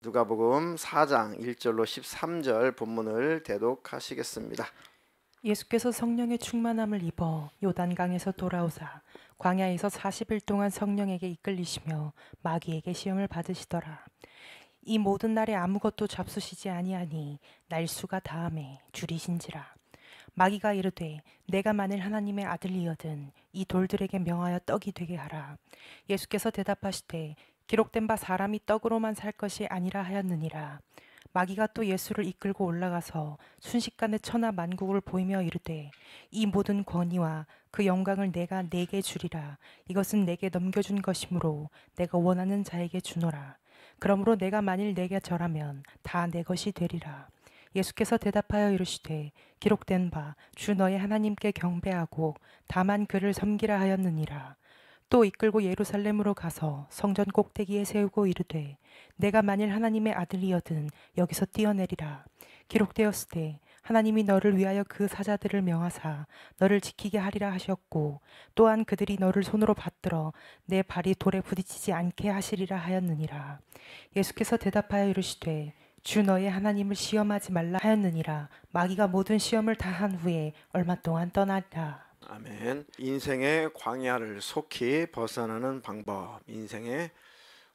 누가복음 4장 1절로 13절 본문을 대독하시겠습니다. 예수께서 성령의 충만함을 입어 요단강에서 돌아오사 광야에서 40일 동안 성령에게 이끌리시며 마귀에게 시험을 받으시더라. 이 모든 날에 아무것도 잡수시지 아니하니 날수가 다함에 줄이신지라. 마귀가 이르되 내가 만일 하나님의 아들이거든 이 돌들에게 명하여 떡이 되게 하라. 예수께서 대답하시되 기록된 바 사람이 떡으로만 살 것이 아니라 하였느니라. 마귀가 또 예수를 이끌고 올라가서 순식간에 천하 만국을 보이며 이르되 이 모든 권위와 그 영광을 내가 네게 주리라. 이것은 내게 넘겨준 것이므로 내가 원하는 자에게 주노라. 그러므로 내가 만일 내게 절하면 다 내 것이 되리라. 예수께서 대답하여 이르시되 기록된 바 주 너의 하나님께 경배하고 다만 그를 섬기라 하였느니라. 또 이끌고 예루살렘으로 가서 성전 꼭대기에 세우고 이르되 내가 만일 하나님의 아들이거든 여기서 뛰어내리라. 기록되었으되 하나님이 너를 위하여 그 사자들을 명하사 너를 지키게 하리라 하셨고 또한 그들이 너를 손으로 받들어 내 발이 돌에 부딪히지 않게 하시리라 하였느니라. 예수께서 대답하여 이르시되 주 너의 하나님을 시험하지 말라 하였느니라. 마귀가 모든 시험을 다한 후에 얼마 동안 떠나리라. 아멘. 인생의 광야를 속히 벗어나는 방법. 인생의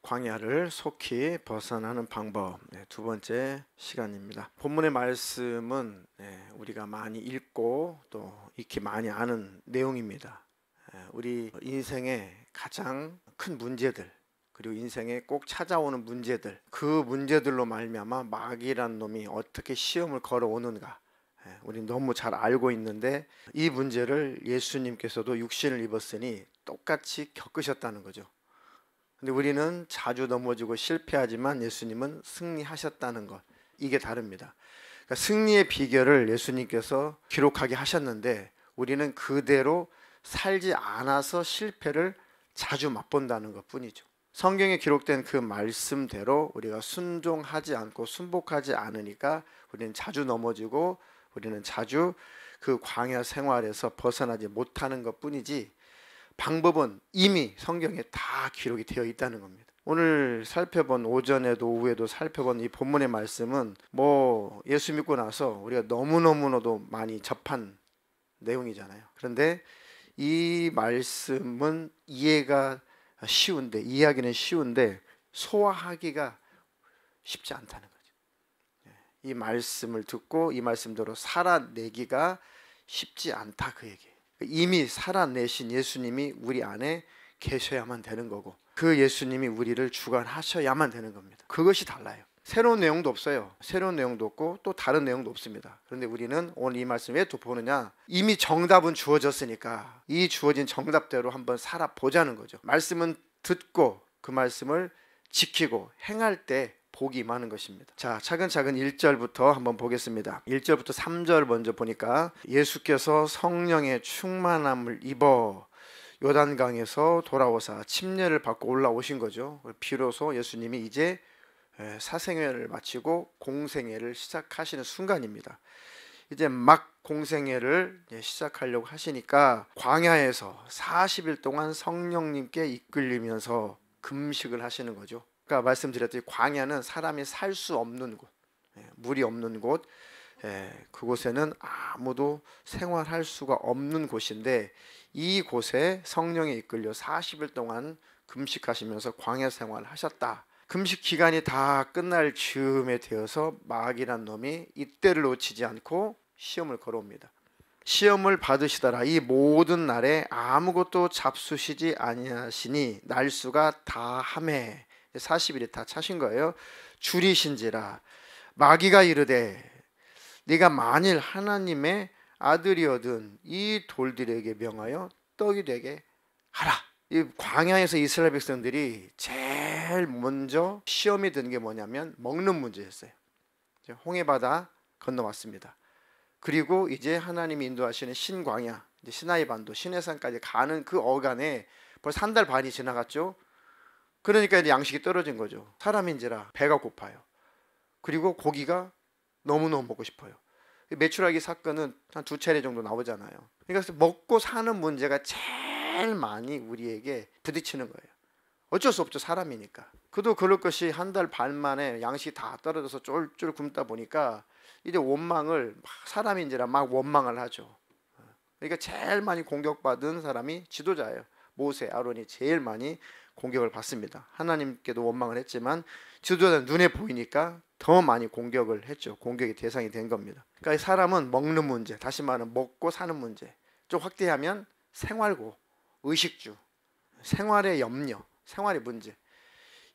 광야를 속히 벗어나는 방법. 두 번째 시간입니다. 본문의 말씀은 우리가 많이 읽고 또 익히 많이 아는 내용입니다. 우리 인생의 가장 큰 문제들, 그리고 인생에 꼭 찾아오는 문제들, 그 문제들로 말미암아 마귀란 놈이 어떻게 시험을 걸어오는가, 우리 너무 잘 알고 있는데 이 문제를 예수님께서도 육신을 입었으니 똑같이 겪으셨다는 거죠. 근데 우리는 자주 넘어지고 실패하지만 예수님은 승리하셨다는 것, 이게 다릅니다. 그러니까 승리의 비결을 예수님께서 기록하게 하셨는데 우리는 그대로 살지 않아서 실패를 자주 맛본다는 것 뿐이죠. 성경에 기록된 그 말씀대로 우리가 순종하지 않고 순복하지 않으니까 우리는 자주 넘어지고 우리는 자주 그 광야 생활에서 벗어나지 못하는 것 뿐이지, 방법은 이미 성경에 다 기록이 되어 있다는 겁니다. 오늘 살펴본, 오전에도 오후에도 살펴본 이 본문의 말씀은 예수 믿고 나서 우리가 너무너무나도 많이 접한 내용이잖아요. 그런데 이 말씀은 이해하기는 쉬운데 소화하기가 쉽지 않다는 거죠. 이 말씀을 듣고 이 말씀대로 살아내기가 쉽지 않다, 그 얘기예요. 이미 살아내신 예수님이 우리 안에 계셔야만 되는 거고 그 예수님이 우리를 주관하셔야만 되는 겁니다. 그것이 달라요. 새로운 내용도 없어요. 새로운 내용도 없고 또 다른 내용도 없습니다. 그런데 우리는 오늘 이 말씀 왜 또 보느냐, 이미 정답은 주어졌으니까 이 주어진 정답대로 한번 살아보자는 거죠. 말씀은 듣고 그 말씀을 지키고 행할 때 복이 임하는 것입니다. 자, 차근차근 1절부터 한번 보겠습니다. 1절부터 3절 먼저 보니까 예수께서 성령의 충만함을 입어 요단강에서 돌아오사 침례를 받고 올라오신 거죠. 비로소 예수님이 이제 사생애를 마치고 공생애를 시작하시는 순간입니다. 이제 막 공생애를 시작하려고 하시니까 광야에서 40일 동안 성령님께 이끌리면서 금식을 하시는 거죠. 아까 말씀드렸듯이 광야는 사람이 살 수 없는 곳, 물이 없는 곳, 그곳에는 아무도 생활할 수가 없는 곳인데 이 곳에 성령에 이끌려 40일 동안 금식하시면서 광야 생활을 하셨다. 금식 기간이 다 끝날 즈음에 되어서 마귀란 놈이 이때를 놓치지 않고 시험을 걸어옵니다. 시험을 받으시더라. 이 모든 날에 아무것도 잡수시지 아니하시니 날수가 다하매, 40일이 다 차신 거예요. 줄이신지라. 마귀가 이르되 네가 만일 하나님의 아들이거든 이 돌들에게 명하여 떡이 되게 하라. 이 광야에서 이스라엘 백성들이 제일 먼저 시험이 든 게 뭐냐면 먹는 문제였어요. 홍해바다 건너왔습니다. 그리고 이제 하나님이 인도하시는 신광야, 이제 시나이 반도, 시내산까지 가는 그 어간에 벌써 한 달 반이 지나갔죠. 그러니까 이제 양식이 떨어진 거죠. 사람인지라 배가 고파요. 그리고 고기가 너무너무 먹고 싶어요. 메추라기 사건은 한 2차례 정도 나오잖아요. 그러니까 먹고 사는 문제가 제일 많이 우리에게 부딪히는 거예요. 어쩔 수 없죠, 사람이니까. 그도 그럴 것이 한 달 반 만에 양식이 다 떨어져서 쫄쫄 굶다 보니까 이제 원망을 사람인지라 막 원망을 하죠. 그러니까 제일 많이 공격받은 사람이 지도자예요. 모세, 아론이 제일 많이 공격을 받습니다. 하나님께도 원망을 했지만 지도자는 눈에 보이니까 더 많이 공격을 했죠. 공격의 대상이 된 겁니다. 그러니까 사람은 먹는 문제, 다시 말하면 먹고 사는 문제, 좀 확대하면 생활고, 의식주, 생활의 염려, 생활의 문제,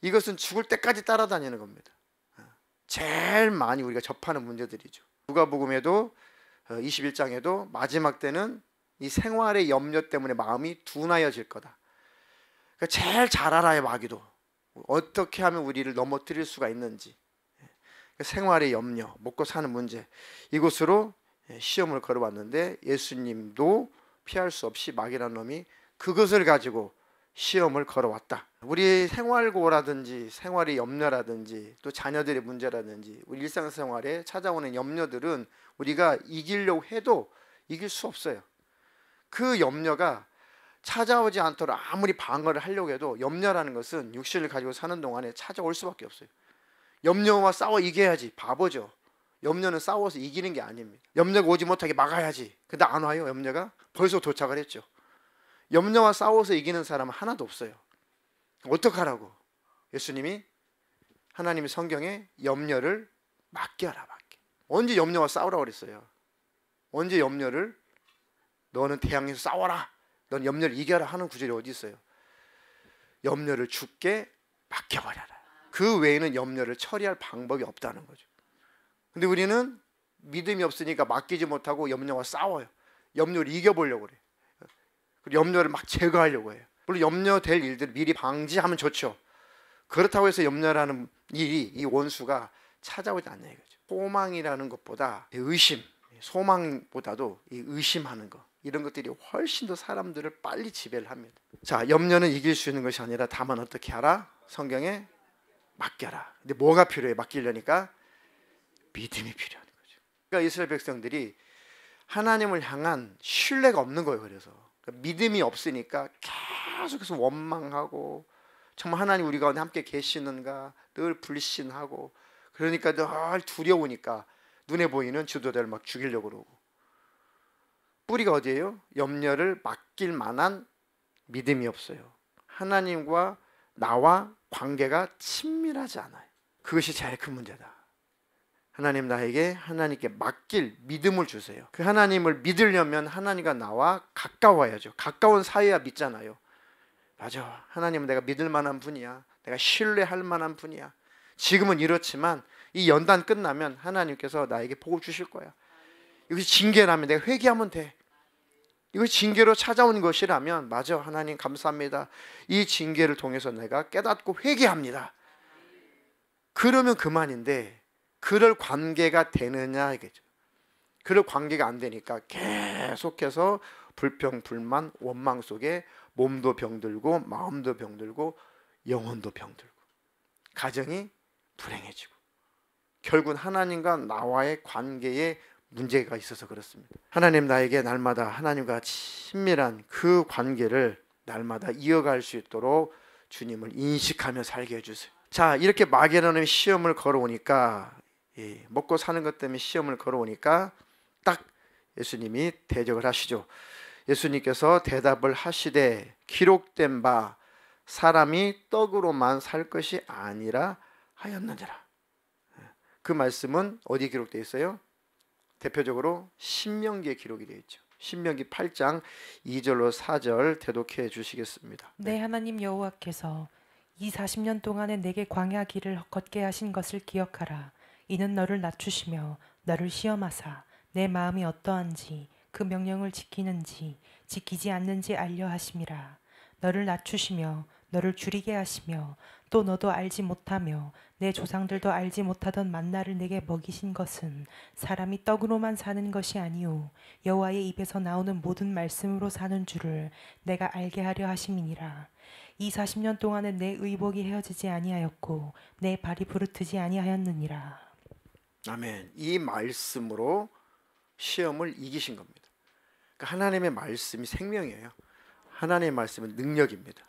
이것은 죽을 때까지 따라다니는 겁니다. 제일 많이 우리가 접하는 문제들이죠. 누가복음에도 21장에도 마지막 때는 이 생활의 염려 때문에 마음이 둔하여질 거다. 그러니까 제일 잘 알아요. 마귀도 어떻게 하면 우리를 넘어뜨릴 수가 있는지. 그러니까 생활의 염려, 먹고 사는 문제, 이곳으로 시험을 걸어봤는데 예수님도 피할 수 없이 마귀라는 놈이 그것을 가지고 시험을 걸어왔다. 우리 생활고라든지 생활의 염려라든지 또 자녀들의 문제라든지 우리 일상생활에 찾아오는 염려들은 우리가 이기려고 해도 이길 수 없어요. 그 염려가 찾아오지 않도록 아무리 방어를 하려고 해도 염려라는 것은 육신을 가지고 사는 동안에 찾아올 수밖에 없어요. 염려와 싸워 이겨야지. 바보죠. 염려는 싸워서 이기는 게 아닙니다. 염려가 오지 못하게 막아야지. 근데 안 와요. 염려가 벌써 도착을 했죠. 염려와 싸워서 이기는 사람은 하나도 없어요. 어떡하라고? 예수님이 하나님의 성경에 염려를 맡겨라. 언제 염려와 싸우라고 그랬어요? 언제 염려를 너는 태양에서 싸워라, 넌 염려를 이겨라 하는 구절이 어디 있어요? 염려를 주께 맡겨버려라. 그 외에는 염려를 처리할 방법이 없다는 거죠. 근데 우리는 믿음이 없으니까 맡기지 못하고 염려와 싸워요. 염려를 이겨보려고 그래요. 그리고 염려를 막 제거하려고 해요. 물론 염려될 일들을 미리 방지하면 좋죠. 그렇다고 해서 염려라는 일이, 이 원수가 찾아오지 않냐 이거죠. 소망이라는 것보다 의심, 소망보다도 이 의심하는 것, 이런 것들이 훨씬 더 사람들을 빨리 지배를 합니다. 자, 염려는 이길 수 있는 것이 아니라 다만 어떻게 하라? 성경에 맡겨라. 근데 뭐가 필요해? 맡기려니까 믿음이 필요한 거죠. 그러니까 이스라엘 백성들이 하나님을 향한 신뢰가 없는 거예요. 그래서 그러니까 믿음이 없으니까 계속해서 원망하고, 정말 하나님 우리 가운데 함께 계시는가 늘 불신하고, 그러니까 늘 두려우니까 눈에 보이는 지도자를 막 죽이려고 그러고. 뿌리가 어디예요? 염려를 맡길 만한 믿음이 없어요. 하나님과 나와 관계가 친밀하지 않아요. 그것이 제일 큰 문제다. 하나님, 나에게 하나님께 맡길 믿음을 주세요. 그 하나님을 믿으려면 하나님과 나와 가까워야죠. 가까운 사이야 믿잖아요. 맞아, 하나님은 내가 믿을 만한 분이야, 내가 신뢰할 만한 분이야. 지금은 이렇지만 이 연단 끝나면 하나님께서 나에게 복을 주실 거야. 이것이 징계라면 내가 회개하면 돼. 이것이 징계로 찾아온 것이라면, 맞아, 하나님 감사합니다, 이 징계를 통해서 내가 깨닫고 회개합니다. 그러면 그만인데, 그럴 관계가 되느냐 이거죠. 그럴 관계가 안 되니까 계속해서 불평, 불만, 원망 속에 몸도 병들고 마음도 병들고 영혼도 병들고 가정이 불행해지고, 결국은 하나님과 나와의 관계에 문제가 있어서 그렇습니다. 하나님, 나에게 날마다 하나님과 친밀한 그 관계를 날마다 이어갈 수 있도록 주님을 인식하며 살게 해주세요. 자, 이렇게 마귀라는 시험을 걸어오니까, 먹고 사는 것 때문에 시험을 걸어오니까 딱 예수님이 대적을 하시죠. 예수님께서 대답을 하시되 기록된 바 사람이 떡으로만 살 것이 아니라 하였느니라. 그 말씀은 어디 기록되어 있어요? 대표적으로 신명기에 기록이 되어 있죠. 신명기 8장 2절로 4절 대독해 주시겠습니다. 내 하나님 여호와께서 이 40년 동안에 내게 광야 길을 걷게 하신 것을 기억하라. 이는 너를 낮추시며 너를 시험하사 내 마음이 어떠한지 그 명령을 지키는지 지키지 않는지 알려 하심이라. 너를 낮추시며 너를 줄이게 하시며 또 너도 알지 못하며 내 조상들도 알지 못하던 만나를 내게 먹이신 것은 사람이 떡으로만 사는 것이 아니오 여호와의 입에서 나오는 모든 말씀으로 사는 줄을 내가 알게 하려 하심이니라. 이 40년 동안에 내 의복이 헤어지지 아니하였고 내 발이 부르트지 아니하였느니라. 아멘. 이 말씀으로 시험을 이기신 겁니다. 그러니까 하나님의 말씀이 생명이에요. 하나님의 말씀은 능력입니다.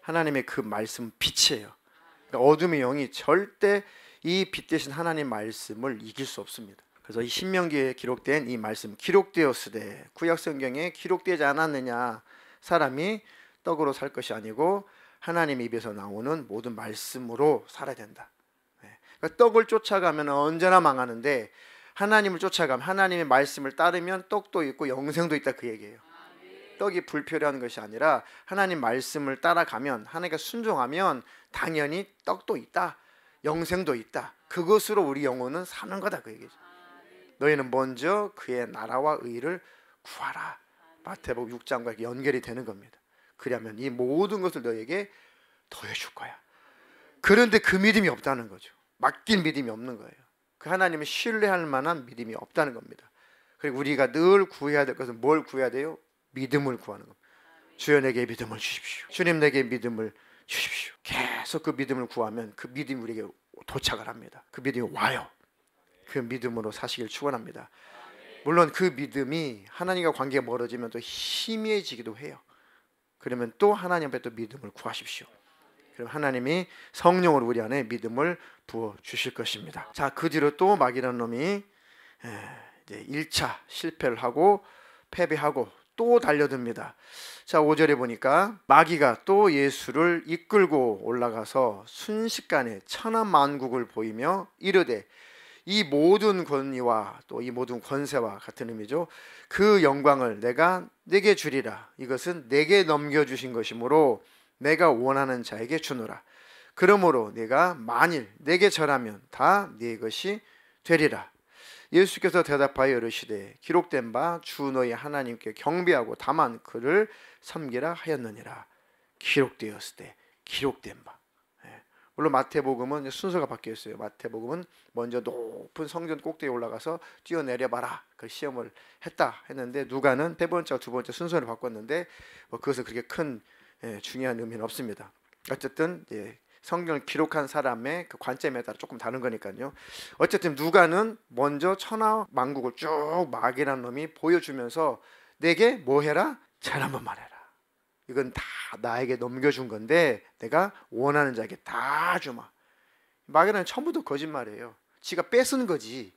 하나님의 그 말씀은 빛이에요. 어둠의 영이 절대 이 빛 대신 하나님 말씀을 이길 수 없습니다. 그래서 이 신명기에 기록된 이 말씀, 기록되었으되, 구약 성경에 기록되지 않았느냐, 사람이 떡으로 살 것이 아니고 하나님 입에서 나오는 모든 말씀으로 살아야 된다. 그러니까 떡을 쫓아가면 언제나 망하는데, 하나님을 쫓아가면, 하나님의 말씀을 따르면 떡도 있고 영생도 있다, 그 얘기예요. 떡이 불필요한 것이 아니라 하나님 말씀을 따라가면, 하나님께 순종하면 당연히 떡도 있다, 영생도 있다. 그것으로 우리 영혼은 사는 거다, 그 얘기죠. 너희는 먼저 그의 나라와 의를 구하라. 마태복음 6장과 연결이 되는 겁니다. 그러면 이 모든 것을 너에게 더해줄 거야. 그런데 그 믿음이 없다는 거죠. 맡길 믿음이 없는 거예요. 그 하나님을 신뢰할 만한 믿음이 없다는 겁니다. 그리고 우리가 늘 구해야 될 것은 뭘 구해야 돼요? 믿음을 구하는 겁니다. 주여 내게 믿음을 주십시오. 주님 내게 믿음을 주십시오. 계속 그 믿음을 구하면 그 믿음이 우리에게 도착을 합니다. 그 믿음이 와요. 그 믿음으로 사시길 축원합니다. 물론 그 믿음이 하나님과 관계가 멀어지면 또 희미해지기도 해요. 그러면 또 하나님 앞에 또 믿음을 구하십시오. 그럼 하나님이 성령으로 우리 안에 믿음을 부어 주실 것입니다. 자, 그 뒤로 또 마귀라는 놈이 이제 1차 실패를 하고 패배하고 또 달려듭니다. 자, 5절에 보니까 마귀가 또 예수를 이끌고 올라가서 순식간에 천하만국을 보이며 이르되, 이 모든 권위와 또 이 모든 권세와 같은 의미죠. 그 영광을 내가 네게 주리라. 이것은 내게 넘겨주신 것이므로 내가 원하는 자에게 주노라. 그러므로 네가 만일 내게 절하면 다 네 것이 되리라. 예수께서 대답하여 이르시되, 기록된 바 주 너희 하나님께 경배하고 다만 그를 섬기라 하였느니라. 기록되었으되, 기록된 바. 물론 마태복음은 순서가 바뀌어 있어요. 마태복음은 먼저 높은 성전 꼭대기에 올라가서 뛰어내려봐라, 그 시험을 했다 했는데, 누가는 세 번째와 두 번째 순서를 바꿨는데 그것은 그렇게 큰 중요한 의미는 없습니다. 어쨌든 성경을 기록한 사람의 그 관점에 따라 조금 다른 거니까요. 어쨌든 누가는 먼저 천하 만국을 쭉 마귀라는 놈이 보여주면서 내게 뭐 해라? 잘 한번 말해라. 이건 다 나에게 넘겨준 건데 내가 원하는 자에게 다 주마. 마귀는 처음부터 거짓말이에요. 지가 뺏은 거지,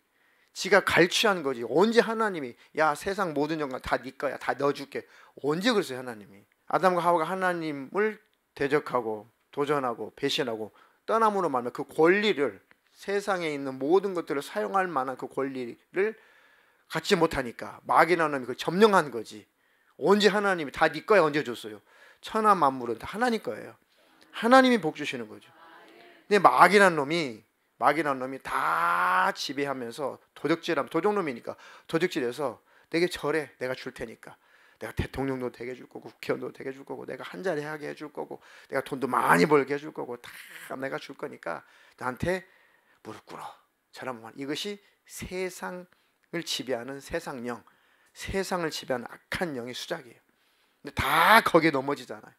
지가 갈취한 거지. 언제 하나님이 야 세상 모든 영광 다 네 거야, 다 넣어줄게, 언제 그랬어요 하나님이? 아담과 하와가 하나님을 대적하고 도전하고 배신하고 떠남으로 말하면 그 권리를, 세상에 있는 모든 것들을 사용할 만한 그 권리를 갖지 못하니까 마귀라는 놈이 그걸 점령한 거지. 언제 하나님이 다 네 거야 언제 줬어요? 천하 만물은 다 하나님 거예요. 하나님이 복 주시는 거죠. 근데 마귀라는 놈이 다 지배하면서 도적질하면, 도적놈이니까 도적질해서 내게 절해, 내가 줄 테니까. 내가 대통령도 되게 해줄 거고 국회의원도 되게 해줄 거고 내가 한 자리 하게 해줄 거고 내가 돈도 많이 벌게 해줄 거고 다 내가 줄 거니까 나한테 무릎 꿇어, 저라면. 이것이 세상을 지배하는 세상령, 세상을 지배하는 악한 영의 수작이에요. 근데 다 거기에 넘어지잖아요.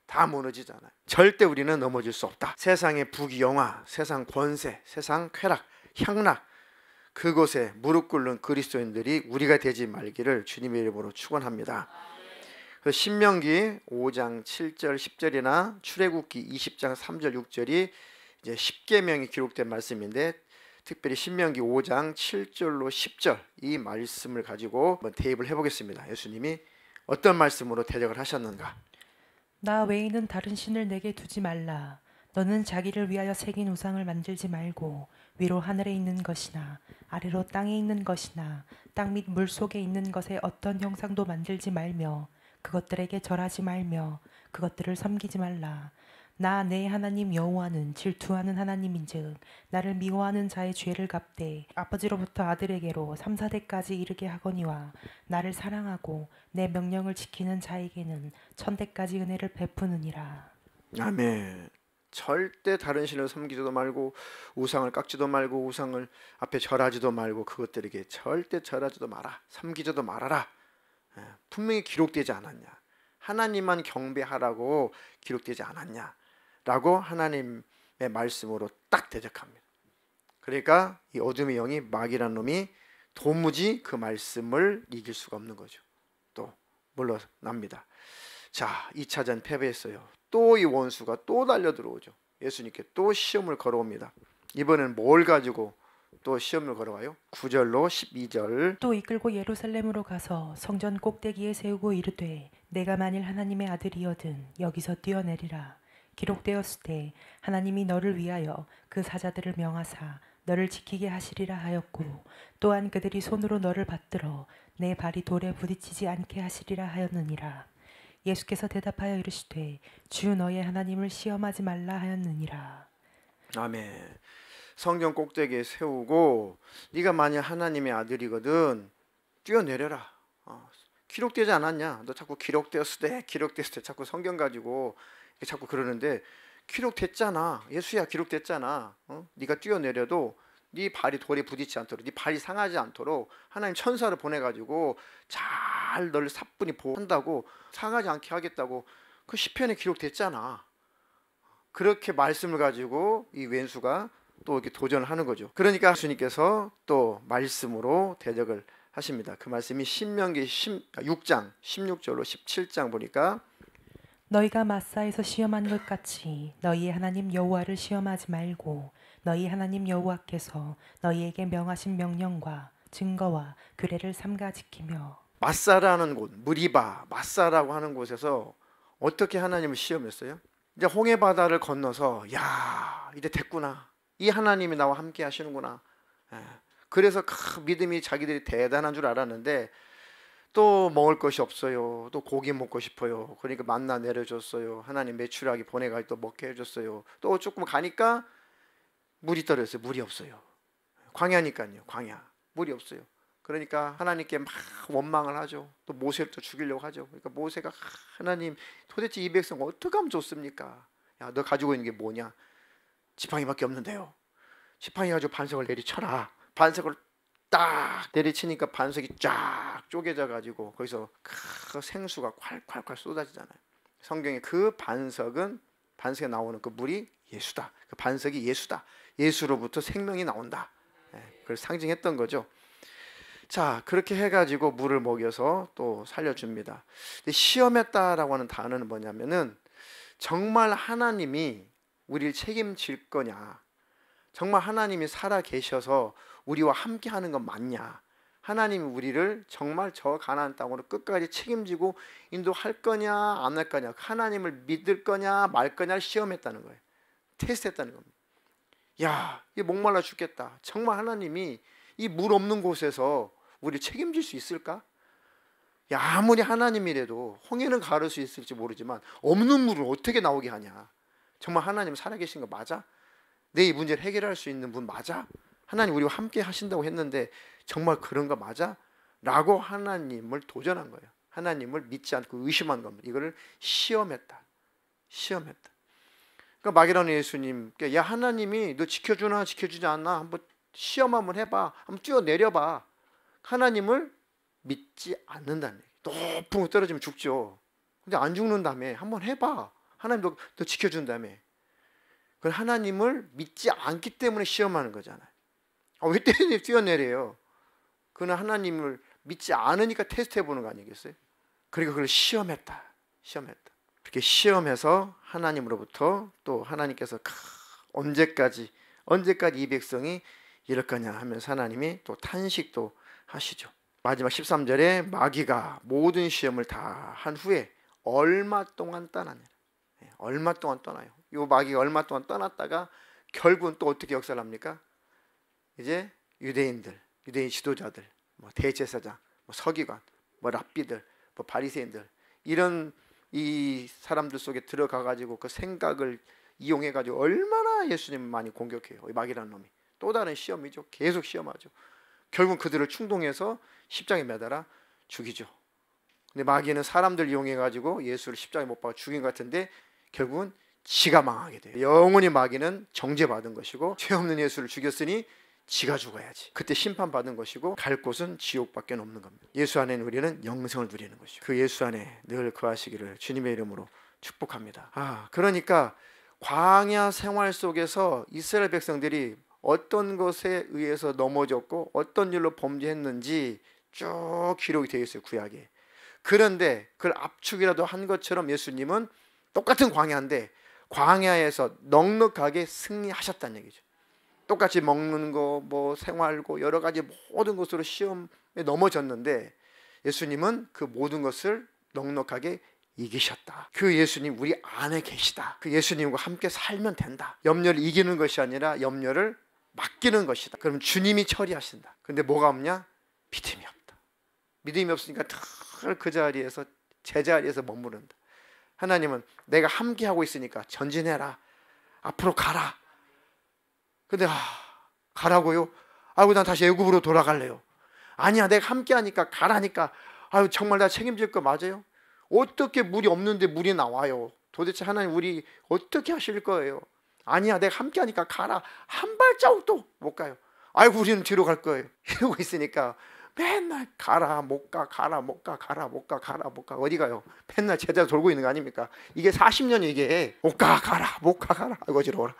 다 무너지잖아요. 절대 우리는 넘어질 수 없다. 세상의 부귀영화, 세상 권세, 세상 쾌락, 향락, 그곳에 무릎 꿇는 그리스도인들이 우리가 되지 말기를 주님의 이름으로 축원합니다. 신명기 5장 7절 10절이나 출애굽기 20장 3절 6절이 이제 십계명이 기록된 말씀인데, 특별히 신명기 5장 7절로 10절 이 말씀을 가지고 한번 대입을 해보겠습니다. 예수님이 어떤 말씀으로 대적을 하셨는가? 나 외에는 다른 신을 내게 두지 말라. 너는 자기를 위하여 새긴 우상을 만들지 말고 위로 하늘에 있는 것이나 아래로 땅에 있는 것이나 땅 및 물 속에 있는 것에 어떤 형상도 만들지 말며 그것들에게 절하지 말며 그것들을 섬기지 말라. 나 내 하나님 여호와는 질투하는 하나님인즉 나를 미워하는 자의 죄를 갚되 아버지로부터 아들에게로 3, 4대까지 이르게 하거니와 나를 사랑하고 내 명령을 지키는 자에게는 1000대까지 은혜를 베푸느니라. 아멘. 절대 다른 신을 섬기지도 말고 우상을 깎지도 말고 우상을 앞에 절하지도 말고 그것들에게 절대 절하지도 마라, 섬기지도 말아라. 분명히 기록되지 않았냐? 하나님만 경배하라고 기록되지 않았냐? 라고 하나님의 말씀으로 딱 대적합니다. 그러니까 이 어둠의 영이, 마귀라는 놈이 도무지 그 말씀을 이길 수가 없는 거죠. 또 물러납니다. 자, 2차전 패배했어요. 또 이 원수가 또 달려 들어오죠. 예수님께 또 시험을 걸어옵니다. 이번엔 뭘 가지고 또 시험을 걸어와요? 9절로 12절. 또 이끌고 예루살렘으로 가서 성전 꼭대기에 세우고 이르되 내가 만일 하나님의 아들이거든 여기서 뛰어내리라. 기록되었을 때 하나님이 너를 위하여 그 사자들을 명하사 너를 지키게 하시리라 하였고 또한 그들이 손으로 너를 받들어 내 발이 돌에 부딪히지 않게 하시리라 하였느니라. 예수께서 대답하여 이르시되 주 너의 하나님을 시험하지 말라 하였느니라. 아멘. 성전 꼭대기에 세우고 네가 만약 하나님의 아들이거든 뛰어내려라. 기록되지 않았냐? 너 자꾸 기록되었을 때 자꾸 성경 가지고 자꾸 그러는데 기록됐잖아. 예수야 기록됐잖아. 네가 뛰어내려도 네 발이 돌에 부딪히지 않도록, 네 발이 상하지 않도록 하나님 천사를 보내가지고 잘 너를 사뿐히 보호한다고, 상하지 않게 하겠다고 그 시편에 기록됐잖아. 그렇게 말씀을 가지고 이 왼수가 또 이렇게 도전을 하는 거죠. 그러니까 예수님께서 또 말씀으로 대적을 하십니다. 그 말씀이 신명기 6장 16절로 17장 보니까 너희가 마사에서 시험한 것 같이 너희의 하나님 여호와를 시험하지 말고 너희 하나님 여호와께서 너희에게 명하신 명령과 증거와 규례를 삼가 지키며. 마사라는 곳, 무리바, 마사라고 하는 곳에서 어떻게 하나님을 시험했어요? 이제 홍해 바다를 건너서 야 이제 됐구나, 이 하나님이 나와 함께 하시는구나. 그래서 그 믿음이 자기들이 대단한 줄 알았는데 또 먹을 것이 없어요. 또 고기 먹고 싶어요. 그러니까 만나 내려줬어요. 하나님 메추라기 보내가 또 먹게 해줬어요. 또 조금 가니까 물이 떨어졌어요. 물이 없어요. 광야니까요. 광야. 물이 없어요. 그러니까 하나님께 막 원망을 하죠. 또 모세를 또 죽이려고 하죠. 그러니까 모세가 하나님 도대체 이 백성 어떻게 하면 좋습니까? 야, 너 가지고 있는 게 뭐냐? 지팡이밖에 없는데요. 지팡이 가지고 반석을 내리쳐라. 반석을 딱 내리치니까 반석이 쫙 쪼개져 가지고 거기서 그 생수가 콸콸콸 쏟아지잖아요. 성경에 그 반석에 나오는 그 물이 예수다. 그 반석이 예수다. 예수로부터 생명이 나온다. 그걸 상징했던 거죠. 자, 그렇게 해가지고 물을 먹여서 또 살려줍니다. 시험했다라고 하는 단어는 뭐냐면은 정말 하나님이 우리를 책임질 거냐, 정말 하나님이 살아 계셔서 우리와 함께 하는 건 맞냐, 하나님이 우리를 정말 저 가나안 땅으로 끝까지 책임지고 인도할 거냐 안 할 거냐, 하나님을 믿을 거냐 말 거냐를 시험했다는 거예요. 테스트했다는 겁니다. 야, 이 목말라 죽겠다. 정말 하나님이 이 물 없는 곳에서 우리를 책임질 수 있을까? 야, 아무리 하나님이라도 홍해는 가를 수 있을지 모르지만 없는 물을 어떻게 나오게 하냐. 정말 하나님 살아계신 거 맞아? 내 이 문제를 해결할 수 있는 분 맞아? 하나님 우리와 함께 하신다고 했는데 정말 그런 거 맞아? 라고 하나님을 도전한 거예요. 하나님을 믿지 않고 의심한 겁니다. 이거를 시험했다. 그러니까 마게라는 예수님께 야, 하나님이 너 지켜주나 지켜주지 않나 한번 시험 한번 해봐. 한번 뛰어내려봐. 하나님을 믿지 않는다는 얘기예요. 높은 곳 떨어지면 죽죠. 근데 안 죽는다며. 한번 해봐. 하나님 너 지켜준다며. 그건 하나님을 믿지 않기 때문에 시험하는 거잖아요. 왜 뛰어내려요? 그는 하나님을 믿지 않으니까 테스트해보는 거 아니겠어요? 그러니까 그걸 시험했다. 그렇게 시험해서 하나님으로부터 또 하나님께서 언제까지 이 백성이 이럴 거냐 하면서 하나님이 또 탄식도 하시죠. 마지막 13절에 마귀가 모든 시험을 다 한 후에 얼마 동안 떠나냐. 얼마 동안 떠나요. 이 마귀가 얼마 동안 떠났다가 결국은 또 어떻게 역사를 합니까? 이제 유대인 지도자들, 대제사장, 서기관, 랍비들, 바리새인들, 이런 이 사람들 속에 들어가 가지고 그 생각을 이용해 가지고 얼마나 예수님을 많이 공격해요. 이 마귀라는 놈이 또 다른 시험이죠. 계속 시험하죠. 결국 그들을 충동해서 십자가에 매달아 죽이죠. 근데 마귀는 사람들 이용해 가지고 예수를 십자가에 못 박아 죽인 것 같은데 결국은 지가 망하게 돼요. 영원히 마귀는 정죄받은 것이고 죄 없는 예수를 죽였으니 지가 죽어야지. 그때 심판받은 것이고 갈 곳은 지옥밖에 없는 겁니다. 예수 안에 우리는 영생을 누리는 것이고 그 예수 안에 늘 거하시기를 주님의 이름으로 축복합니다. 그러니까 광야 생활 속에서 이스라엘 백성들이 어떤 것에 의해서 넘어졌고 어떤 일로 범죄했는지 쭉 기록이 되어 있어요, 구약에. 그런데 그걸 압축이라도 한 것처럼 예수님은 똑같은 광야인데 광야에서 넉넉하게 승리하셨다는 얘기죠. 똑같이 먹는 거, 뭐 생활고 여러 가지 모든 것으로 시험에 넘어졌는데 예수님은 그 모든 것을 넉넉하게 이기셨다. 그 예수님 우리 안에 계시다. 그 예수님과 함께 살면 된다. 염려를 이기는 것이 아니라 염려를 맡기는 것이다. 그럼 주님이 처리하신다. 근데 뭐가 없냐? 믿음이 없다. 믿음이 없으니까 늘 그 자리에서 제자리에서 머무른다. 하나님은 내가 함께 하고 있으니까 전진해라. 앞으로 가라. 근데 가라고요? 아이고 난 다시 애굽으로 돌아갈래요. 아니야 내가 함께 하니까 가라니까. 아유 정말 나 책임질 거 맞아요? 어떻게 물이 없는데 물이 나와요? 도대체 하나님 우리 어떻게 하실 거예요? 아니야 내가 함께 하니까 가라. 한 발자국도 못 가요. 아이고 우리는 뒤로 갈 거예요. 이러고 있으니까 맨날 가라 못 가, 가라 못 가, 가라 못 가, 가라 못 가. 어디 가요? 맨날 제자 돌고 있는 거 아닙니까? 이게 40년 이게 못 가, 가라 못 가, 가라. 아이고 어지러워라.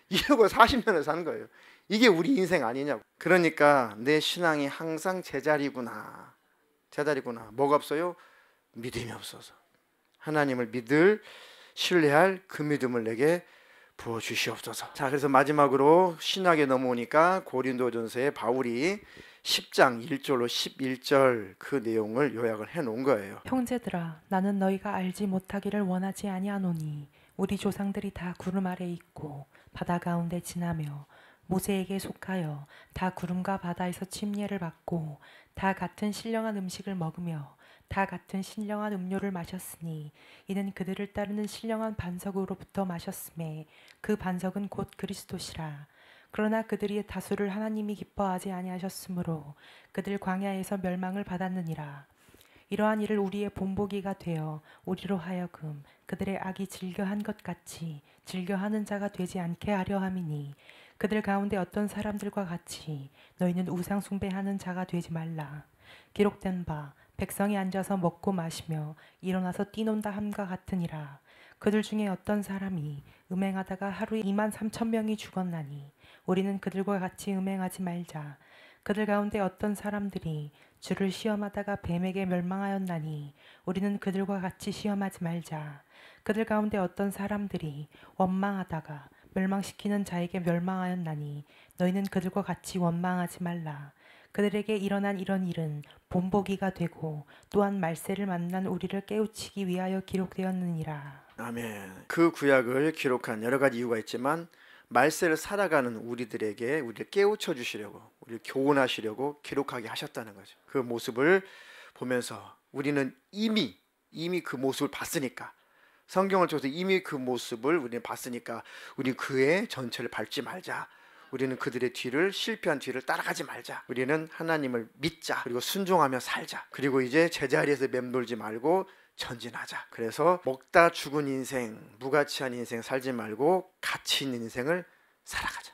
이러고 40년을 사는 거예요. 이게 우리 인생 아니냐고. 그러니까 내 신앙이 항상 제자리구나. 제자리구나. 뭐가 없어요? 믿음이 없어서. 하나님을 믿을 신뢰할 그 믿음을 내게 부어주시옵소서. 자, 그래서 마지막으로 신학에 넘어오니까 고린도전서에 바울이 10장 1절로 11절 그 내용을 요약을 해놓은 거예요. 형제들아, 나는 너희가 알지 못하기를 원하지 아니하노니 우리 조상들이 다 구름 아래 있고 바다 가운데 지나며 모세에게 속하여 다 구름과 바다에서 침례를 받고 다 같은 신령한 음식을 먹으며 다 같은 신령한 음료를 마셨으니 이는 그들을 따르는 신령한 반석으로부터 마셨음에 그 반석은 곧 그리스도시라. 그러나 그들이 다수를 하나님이 기뻐하지 아니하셨으므로 그들 광야에서 멸망을 받았느니라. 이러한 일을 우리의 본보기가 되어 우리로 하여금 그들의 악이 즐겨한 것 같이 즐겨하는 자가 되지 않게 하려 함이니 그들 가운데 어떤 사람들과 같이 너희는 우상 숭배하는 자가 되지 말라. 기록된 바 백성이 앉아서 먹고 마시며 일어나서 뛰논다 함과 같으니라. 그들 중에 어떤 사람이 음행하다가 하루에 23,000명이 죽었나니 우리는 그들과 같이 음행하지 말자. 그들 가운데 어떤 사람들이 주를 시험하다가 뱀에게 멸망하였나니 우리는 그들과 같이 시험하지 말자. 그들 가운데 어떤 사람들이 원망하다가 멸망시키는 자에게 멸망하였나니 너희는 그들과 같이 원망하지 말라. 그들에게 일어난 이런 일은 본보기가 되고 또한 말세를 만난 우리를 깨우치기 위하여 기록되었느니라. 아멘. 그 구약을 기록한 여러 가지 이유가 있지만 말세를 살아가는 우리들에게 우리를 깨우쳐 주시려고, 우리를 교훈하시려고 기록하게 하셨다는 거죠. 그 모습을 보면서 우리는 이미 그 모습을 봤으니까, 성경을 통해서 이미 그 모습을 우리는 봤으니까 우리 그의 전체를 밟지 말자. 우리는 그들의 뒤를, 실패한 뒤를 따라가지 말자. 우리는 하나님을 믿자. 그리고 순종하며 살자. 그리고 이제 제자리에서 맴돌지 말고 전진하자. 그래서 먹다 죽은 인생, 무가치한 인생 살지 말고 가치 있는 인생을 살아가자.